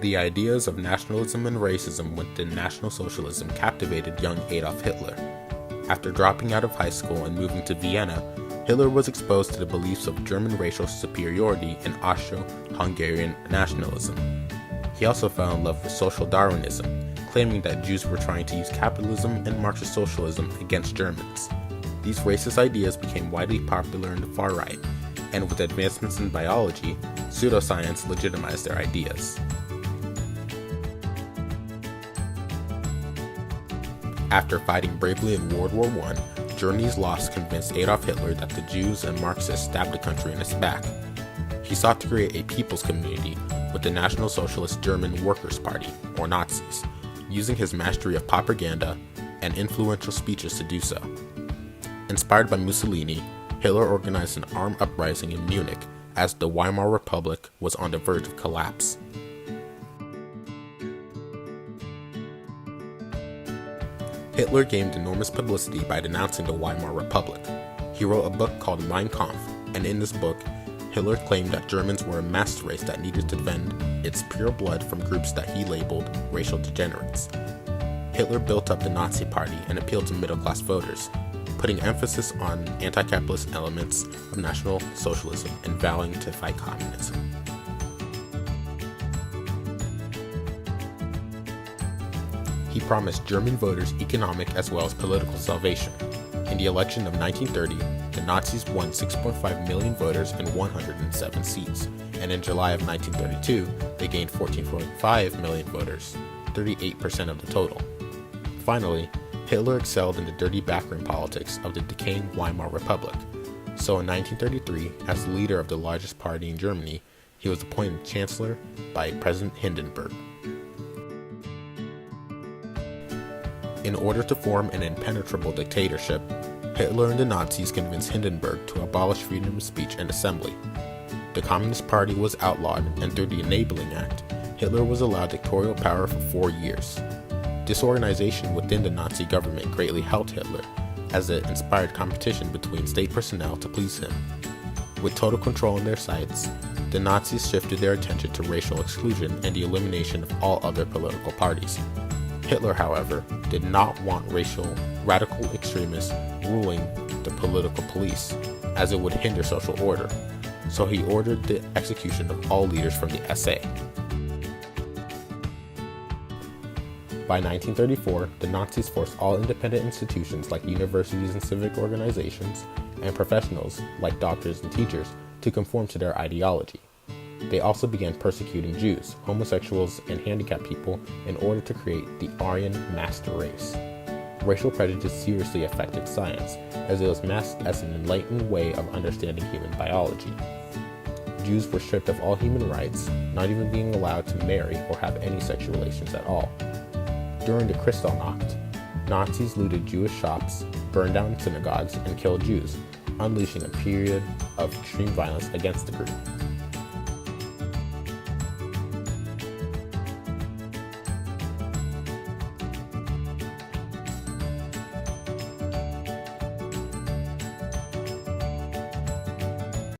The ideas of nationalism and racism within National Socialism captivated young Adolf Hitler. After dropping out of high school and moving to Vienna, Hitler was exposed to the beliefs of German racial superiority and Austro-Hungarian nationalism. He also fell in love with social Darwinism, claiming that Jews were trying to use capitalism and Marxist socialism against Germans. These racist ideas became widely popular in the far right, and with advancements in biology, pseudoscience legitimized their ideas. After fighting bravely in World War I, Germany's loss convinced Adolf Hitler that the Jews and Marxists stabbed the country in its back. He sought to create a people's community with the National Socialist German Workers' Party, or Nazis, using his mastery of propaganda and influential speeches to do so. Inspired by Mussolini, Hitler organized an armed uprising in Munich as the Weimar Republic was on the verge of collapse. Hitler gained enormous publicity by denouncing the Weimar Republic. He wrote a book called Mein Kampf, and in this book, Hitler claimed that Germans were a mass race that needed to defend its pure blood from groups that he labeled racial degenerates. Hitler built up the Nazi Party and appealed to middle-class voters, putting emphasis on anti-capitalist elements of National Socialism and vowing to fight communism. He promised German voters economic as well as political salvation. In the election of 1930, the Nazis won 6.5 million voters and 107 seats, and in July of 1932, they gained 14.5 million voters, 38% of the total. Finally, Hitler excelled in the dirty backroom politics of the decaying Weimar Republic. So in 1933, as the leader of the largest party in Germany, he was appointed Chancellor by President Hindenburg. In order to form an impenetrable dictatorship, Hitler and the Nazis convinced Hindenburg to abolish freedom of speech and assembly. The Communist Party was outlawed, and through the Enabling Act, Hitler was allowed dictatorial power for 4 years. Disorganization within the Nazi government greatly helped Hitler, as it inspired competition between state personnel to please him. With total control in their sights, the Nazis shifted their attention to racial exclusion and the elimination of all other political parties. Hitler, however, did not want radical extremists ruling the political police, as it would hinder social order, so he ordered the execution of all leaders from the SA. By 1934, the Nazis forced all independent institutions like universities and civic organizations, and professionals like doctors and teachers to conform to their ideology. They also began persecuting Jews, homosexuals, and handicapped people in order to create the Aryan master race. Racial prejudice seriously affected science, as it was masked as an enlightened way of understanding human biology. Jews were stripped of all human rights, not even being allowed to marry or have any sexual relations at all. During the Kristallnacht, Nazis looted Jewish shops, burned down synagogues, and killed Jews, unleashing a period of extreme violence against the group.